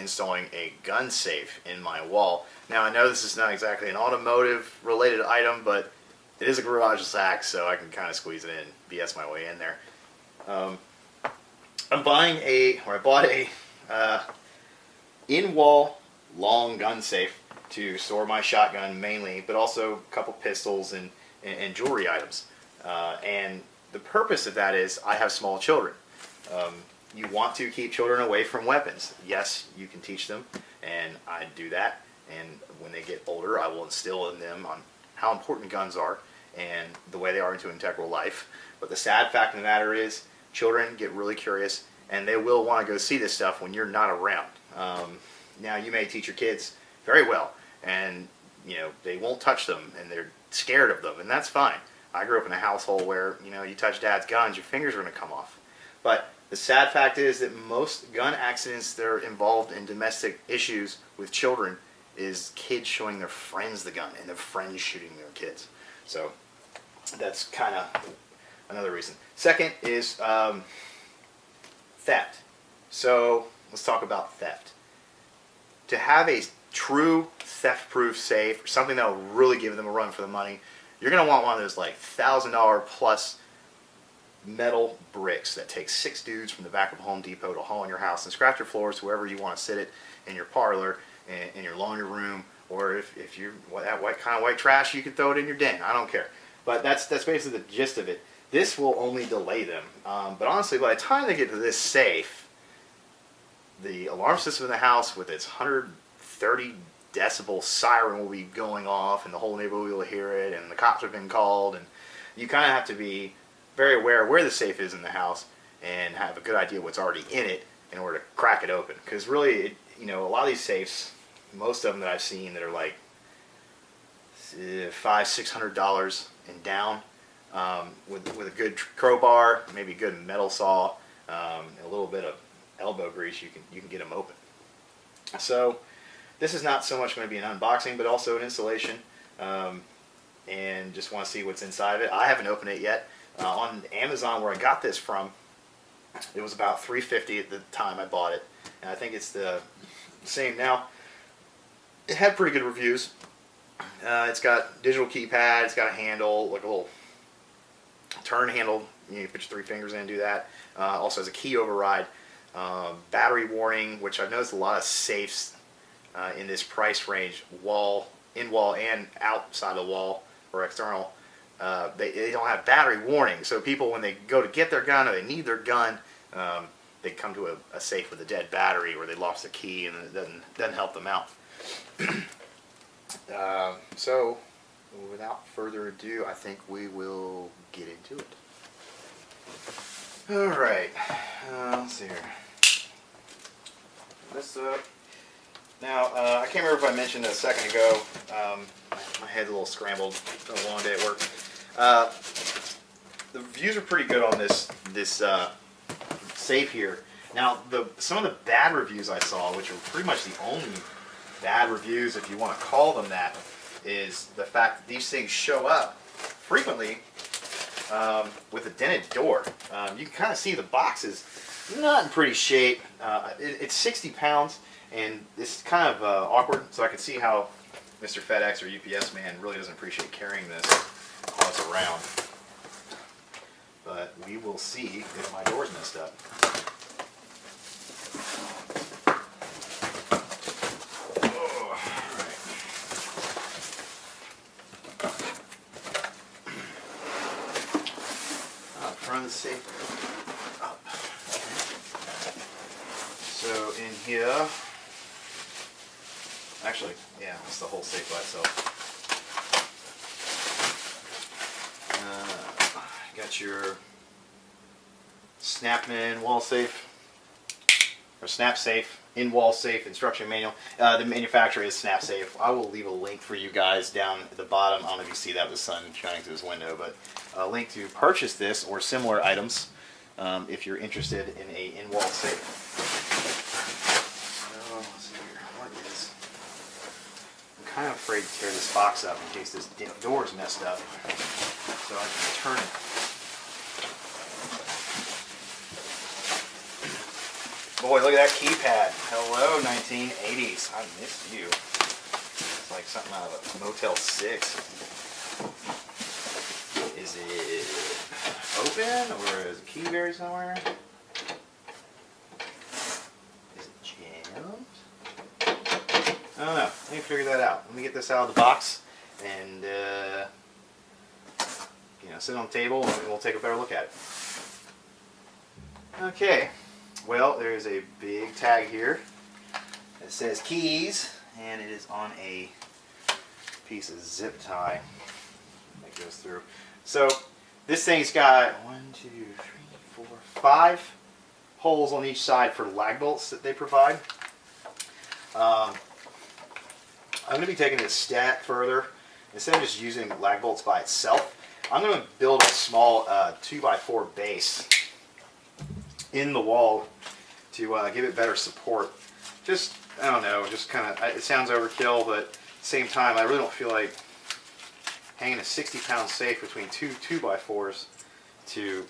installing a gun safe in my wall. Now I know this is not exactly an automotive related item, but it is a garage sack, so I can kind of squeeze it in, BS my way in there. I bought a in-wall long gun safe to store my shotgun mainly, but also a couple pistols and jewelry items. And the purpose of that is I have small children. You want to keep children away from weapons. Yes, you can teach them, and I do that. And when they get older, I will instill in them on how important guns are and the way they are into integral life. But the sad fact of the matter is, children get really curious, and they will want to go see this stuff when you're not around. Now, you may teach your kids very well, and they won't touch them, and they're scared of them, and that's fine. I grew up in a household where you touch dad's guns, your fingers are going to come off. But the sad fact is that most gun accidents that are involved in domestic issues with children is kids showing their friends the gun and their friends shooting their kids. So that's kind of another reason. Second is theft. So let's talk about theft. To have a true theft-proof safe, or something that will really give them a run for the money, you're going to want one of those like $1,000 plus metal bricks that takes 6 dudes from the back of Home Depot to haul in your house and scratch your floors wherever you want to sit it, in your parlor, in your laundry room, or if you're that white trash, you can throw it in your den. I don't care. But that's basically the gist of it. This will only delay them. But honestly, by the time they get to this safe, the alarm system in the house with its 130 decibel siren will be going off, and the whole neighborhood will hear it, and the cops have been called, and you kind of have to be very aware of where the safe is in the house and have a good idea what's already in it in order to crack it open. Because really, a lot of these safes, most of them that I've seen that are like $500-600 and down, with a good crowbar, maybe a good metal saw, and a little bit of elbow grease, you can get them open. So this is not so much going to be an unboxing, but also an installation, and just want to see what's inside of it. I haven't opened it yet. On Amazon, where I got this from, it was about $350 at the time I bought it, and I think it's the same now. It had pretty good reviews. It's got digital keypad, it's got a handle, like a little turn handle. You put your 3 fingers in and do that. Also has a key override, battery warning, which I've noticed a lot of safes in this price range, in-wall and outside the wall or external, they don't have battery warning. So people, when they go to get their gun or they need their gun, they come to a safe with a dead battery, or they lost a key and it doesn't help them out. So without further ado, I think we will get into it. Alright, let's see here. This up. Now, I can't remember if I mentioned a second ago, my head's a little scrambled, it's been a long day at work. The reviews are pretty good on this safe here. Now, some of the bad reviews I saw, which are pretty much the only bad reviews, if you want to call them that, is the fact that these things show up frequently with a dented door. You can kind of see the box is not in pretty shape. It's 60 pounds, and this is kind of awkward, so I can see how Mr. FedEx or UPS man really doesn't appreciate carrying this while it's around. But we will see if my door's messed up. Front of the safe up. So in here, actually, yeah, it's the whole safe by itself. Got your Snapman wall safe, or Snap Safe, in-wall safe instruction manual. The manufacturer is Snap Safe. I will leave a link for you guys down at the bottom. I don't know if you see that with the sun shining through this window, but a link to purchase this or similar items if you're interested in a in-wall safe. So, let's see here. What is... I'm kind of afraid to tear this box up in case this door is messed up, so I can turn it. Boy, look at that keypad. Hello, 1980s. I miss you. It's like something out of a Motel 6. Is it open or is the key buried somewhere? Is it jammed? I don't know. Let me figure that out. Let me get this out of the box and sit on the table and we'll take a better look at it. Okay. Well, there's a big tag here that says keys, and it is on a piece of zip tie that goes through. So this thing's got 5 holes on each side for lag bolts that they provide. I'm going to be taking it a step further. Instead of just using lag bolts by itself, I'm going to build a small 2x4 base in the wall to give it better support. Just, I don't know, just kind of, it sounds overkill, but at the same time, I really don't feel like hanging a 60-pound safe between two 2x4s to,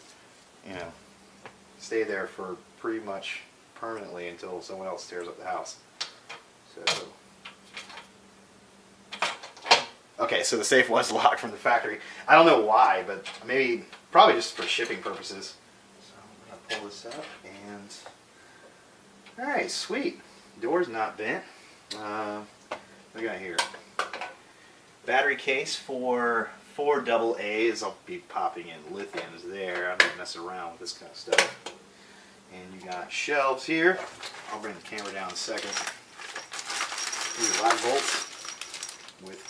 stay there for pretty much permanently until someone else tears up the house. So, okay, so the safe was locked from the factory. I don't know why, but probably just for shipping purposes. So I'm going to pull this up and... Alright, sweet. Door's not bent. What do we got here? Battery case for 4 AA's. I'll be popping in lithiums there. I don't mess around with this kind of stuff. And you got shelves here. I'll bring the camera down in a second. These are lag bolts with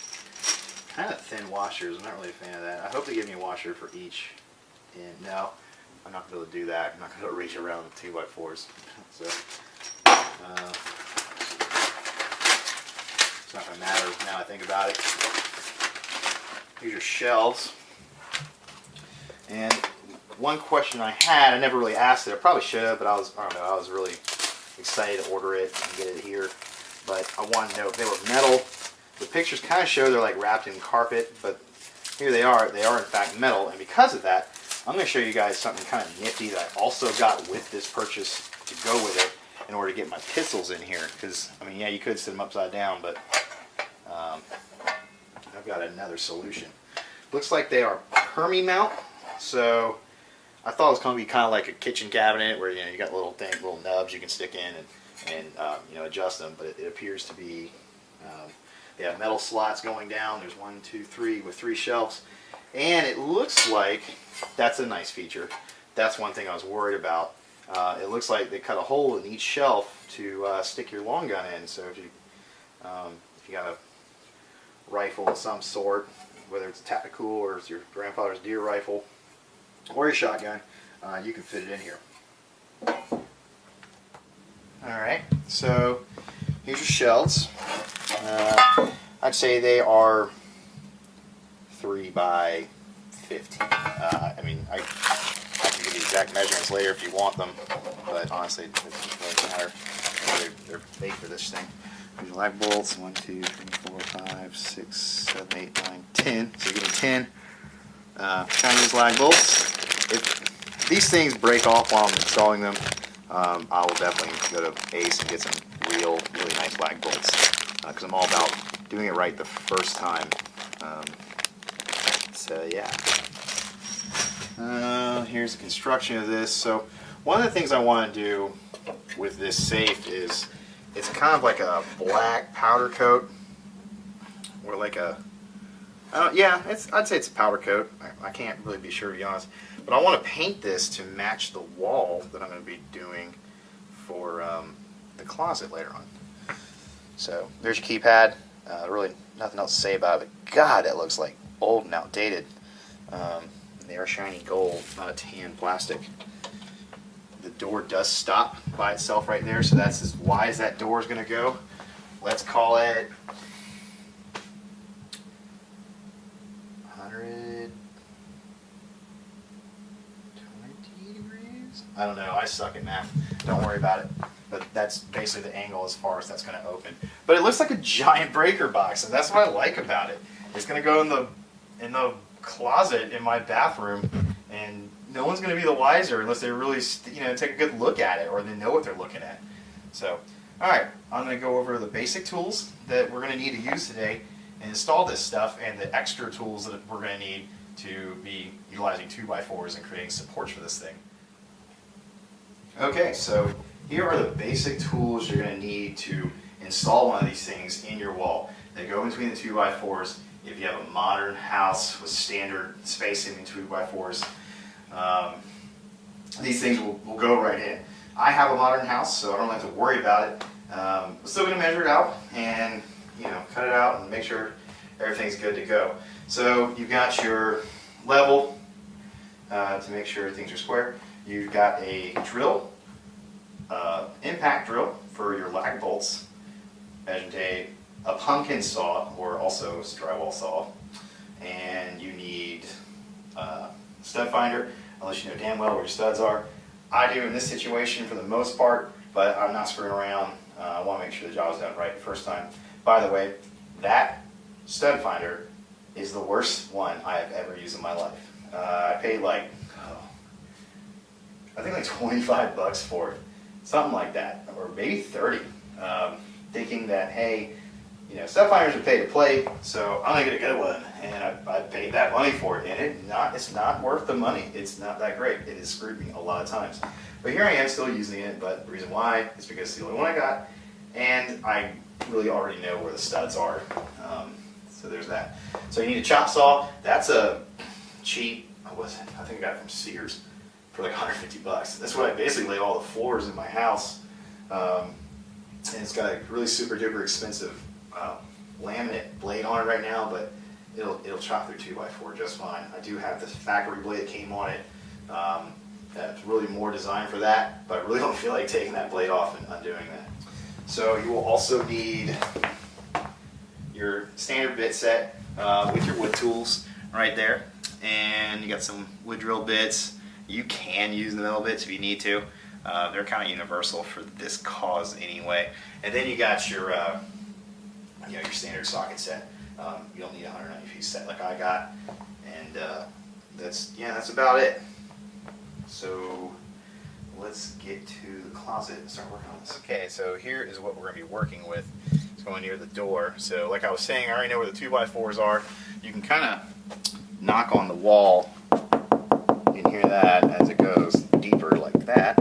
kind of thin washers. I'm not really a fan of that. I hope they give me a washer for each. And no, I'm not going to be able to do that. I'm not going to be able to reach around the 2x4s. So, it's not going to matter now I think about it. Here's your shelves. And one question I had, I never really asked it. I probably should have, but I don't know, I was really excited to order it and get it here. But I wanted to know if they were metal. The pictures kind of show they're like wrapped in carpet, but here they are. They are in fact metal, and because of that, I'm going to show you guys something kind of nifty that I also got with this purchase to go with it in order to get my pistols in here. Because, I mean, yeah, you could sit them upside down, but I've got another solution. Looks like they are Hermie mount, so I thought it was going to be kind of like a kitchen cabinet where you got little nubs you can stick in and adjust them, but it appears to be they have metal slots going down. There's 1, 2, 3 with 3 shelves, and it looks like that's a nice feature. That's one thing I was worried about. It looks like they cut a hole in each shelf to stick your long gun in. So if you got a rifle of some sort, whether it's a tactical or it's your grandfather's deer rifle or your shotgun, you can fit it in here. Alright, so here's your shelves. I'd say they are 3 by 15. I mean, I can give you the exact measurements later if you want them, but honestly, it doesn't matter. They're made for this thing. Here's your lag bolts. 1, 2, 3, 4, 5, 6, 7, 8, 9, 10. So you're getting 10 Chinese lag bolts. If these things break off while I'm installing them, I will definitely go to Ace and get some really nice lag bolts, because I'm all about doing it right the first time. So yeah. Here's the construction of this. So one of the things I want to do with this safe is it's kind of like a black powder coat, or like a I'd say it's a powder coat. I can't really be sure, to be honest, but I want to paint this to match the wall that I'm going to be doing for the closet later on. So there's your keypad. Really nothing else to say about it. But God, it looks like old and outdated. They are shiny gold, not a tan plastic. The door does stop by itself right there, so that's as wide as that door is going to go. Let's call it 120 degrees? I don't know. I suck at math. Don't worry about it. But that's basically the angle as far as that's going to open. But it looks like a giant breaker box, and that's what I like about it. It's going to go in the closet in my bathroom, and no one's going to be the wiser unless they really, take a good look at it or they know what they're looking at. So, all right, I'm going to go over the basic tools that we're going to need to use today and install this stuff, and the extra tools that we're going to need to be utilizing 2x4s and creating supports for this thing. Okay, so here are the basic tools you're going to need to install one of these things in your wall. They go between the 2x4s. If you have a modern house with standard spacing in 2x4s, these things will go right in. I have a modern house, so I don't have to worry about it. I'm still going to measure it out and cut it out and make sure everything's good to go. So you've got your level to make sure things are square. You've got a drill, impact drill for your lag bolts, and a pumpkin saw, or also drywall saw, and you need a stud finder, unless you know damn well where your studs are. I do in this situation for the most part, but I'm not screwing around. I want to make sure the job's done right the first time. By the way, that stud finder is the worst one I have ever used in my life. I paid I think like 25 bucks for it, something like that, or maybe 30. Thinking that, hey, stud finders are pay to play, so I'm gonna get a good one, and I paid that money for it, and it's not worth the money. It's not that great. It has screwed me a lot of times, but here I am still using it. But the reason why is because it's the only one I got, and I really already know where the studs are. So there's that. So you need a chop saw. That's a cheap. I think I got it from Sears for like 150 bucks. That's what I basically lay all the floors in my house. And it's got a really super duper expensive laminate blade on it right now, but it'll chop through 2x4 just fine. I do have this factory blade that came on it. That's really more designed for that, but I really don't feel like taking that blade off and undoing that. So you will also need your standard bit set with your wood tools right there, and you got some wood drill bits. You can use the metal bits if you need to. They're kind of universal for this cause anyway. And then you got your your standard socket set. You don't need a 190 piece set like I got, and that's about it. So let's get to the closet and start working on this. Okay, so here is what we're going to be working with. It's going near the door. So like I was saying, I already know where the 2x4s are. You can kind of knock on the wall and hear that as it goes deeper like that.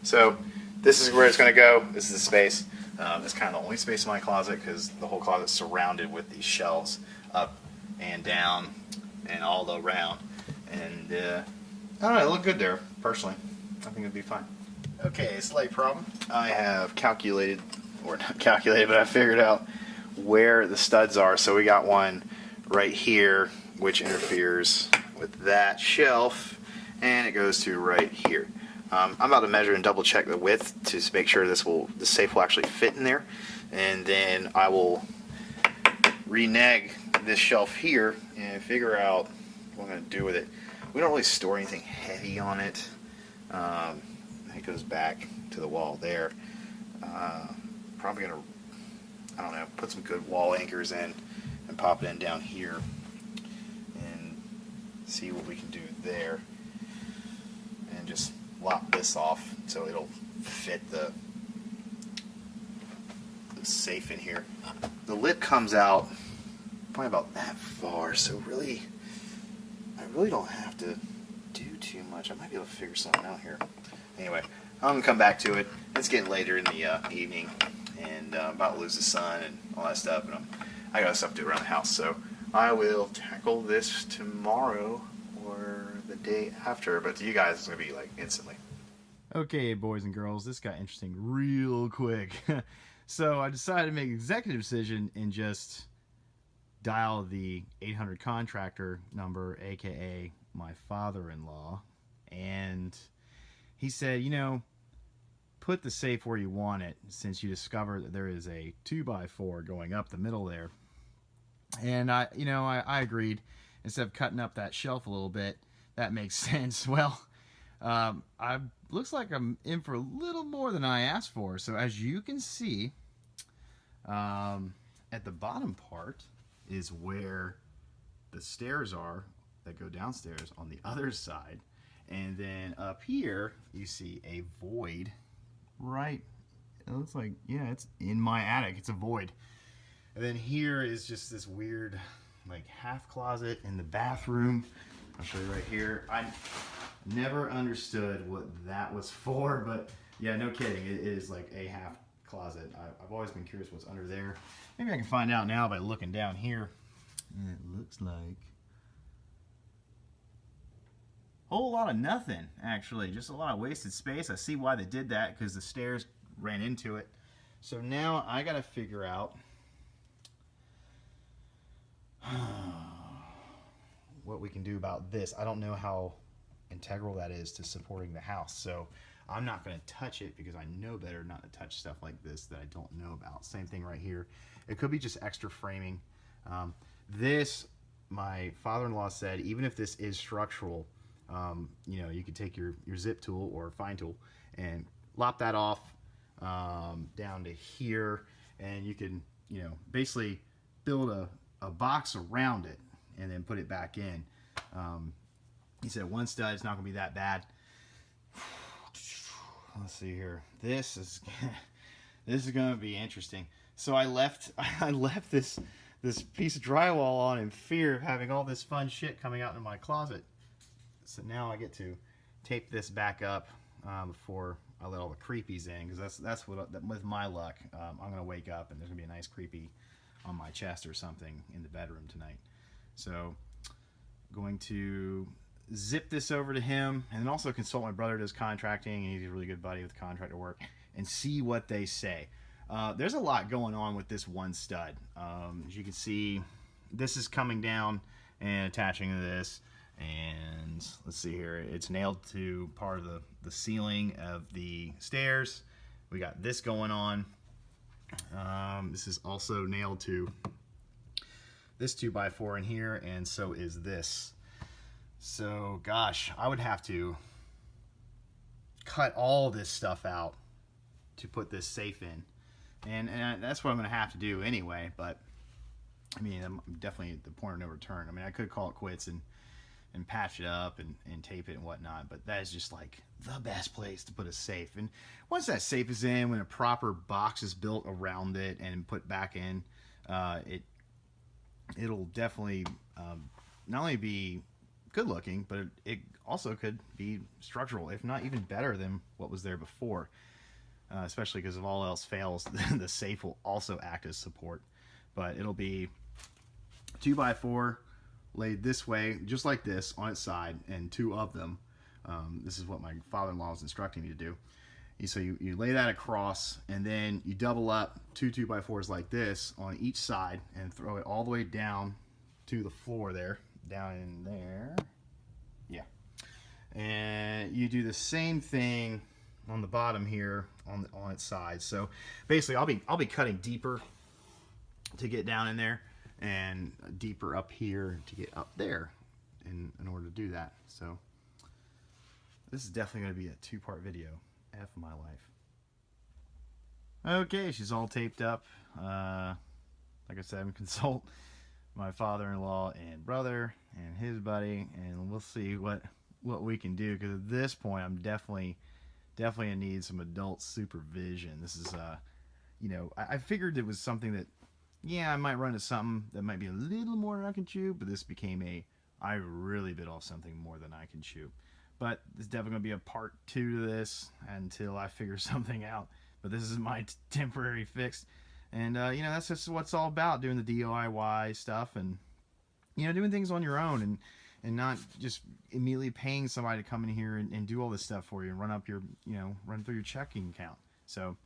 So this is where it's going to go. This is the space. It's kind of the only space in my closet because the whole closet's surrounded with these shelves up and down and all around. And I don't know, it looked good there, personally. I think it'd be fine. Okay, slight problem. I have calculated, or not calculated, but I figured out where the studs are. So we got one right here, which interferes with that shelf, and it goes to right here. I'm about to measure and double check the width to make sure the safe will actually fit in there, and then I will renege this shelf here and figure out what I'm going to do with it. We don't really store anything heavy on it. It goes back to the wall there. Probably going to, I don't know, put some good wall anchors in and pop it in down here and see what we can do there, and just lop this off so it'll fit the safe in here. The lid comes out probably about that far, so really I really don't have to do too much. I might be able to figure something out here. Anyway, I'm going to come back to it. It's getting later in the evening, and I'm about to lose the sun and all that stuff, and I got stuff to do around the house, so I will tackle this tomorrow or the day after, but to you guys it's going to be like instantly. Okay, boys and girls, this got interesting real quick. So I decided to make an executive decision and just dial the 800 contractor number, aka my father-in-law, and he said, put the safe where you want it, since you discovered that there is a 2x4 going up the middle there. And I agreed. Instead of cutting up that shelf a little bit, that makes sense. Well, looks like I'm in for a little more than I asked for. So as you can see, at the bottom part is where the stairs are that go downstairs on the other side. And then up here, you see a void, right? It looks like, yeah, it's in my attic. It's a void. And then here is just this weird, like, half closet in the bathroom. I'll show you right here. I never understood what that was for, but yeah, no kidding. It is like a half closet. I've always been curious what's under there. Maybe I can find out now by looking down here. And it looks like a whole lot of nothing, actually. Just a lot of wasted space. I see why they did that, because the stairs ran into it. So now I gotta figure out what we can do about this. I don't know how integral that is to supporting the house, so I'm not going to touch it because I know better not to touch stuff like this that I don't know about. Same thing right here. It could be just extra framing. This, my father-in-law said, even if this is structural, you know, you could take your zip tool or fine tool and lop that off down to here, and you can, you know, basically build a box around it and then put it back in. He said one stud is not going to be that bad. Let's see here. This is going to be interesting. So I left this piece of drywall on in fear of having all this fun shit coming out in my closet. So now I get to tape this back up before I let all the creepies in, because that's what, with my luck, I'm going to wake up and there's going to be a nice creepy on my chest or something in the bedroom tonight. So going to zip this over to him, and then also consult my brother who does contracting, and he's a really good buddy with contractor work, and see what they say. There's a lot going on with this one stud. As you can see, this is coming down and attaching to this, and let's see here, it's nailed to part of the ceiling of the stairs. We got this going on. This is also nailed to this 2x4 in here, and so is this. So gosh, I would have to cut all this stuff out to put this safe in, and that's what I'm gonna have to do anyway. But I mean, I'm definitely at the point of no return. I mean, I could call it quits and patch it up and tape it and whatnot, but that is just like the best place to put a safe. And once that safe is in, when a proper box is built around it and put back in, it'll definitely not only be good looking, but it also could be structural, if not even better than what was there before, especially because if all else fails, the safe will also act as support. But it'll be 2x4 laid this way, just like this, on its side, and two of them. This is what my father-in-law was instructing me to do. So you lay that across, and then you double up two 2x4s like this on each side and throw it all the way down to the floor there, down in there. Yeah. And you do the same thing on the bottom here on its side. So basically I'll be cutting deeper to get down in there, and deeper up here to get up there in order to do that. So this is definitely going to be a two-part video. F my life. Okay, she's all taped up. Like I said, I'm consult my father-in-law and brother and his buddy, and we'll see what we can do, because at this point I'm definitely gonna need some adult supervision. This is you know, I figured it was something that, yeah, I might run into something that might be a little more than I can chew, but this became I really bit off something more than I can chew. But there's definitely going to be a part 2 to this until I figure something out. But this is my temporary fix. And, you know, that's just what it's all about, doing the DIY stuff and, you know, doing things on your own and not just immediately paying somebody to come in here and do all this stuff for you and run up your, you know, run through your checking account. So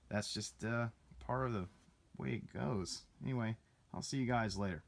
that's just part of the way it goes. Anyway, I'll see you guys later.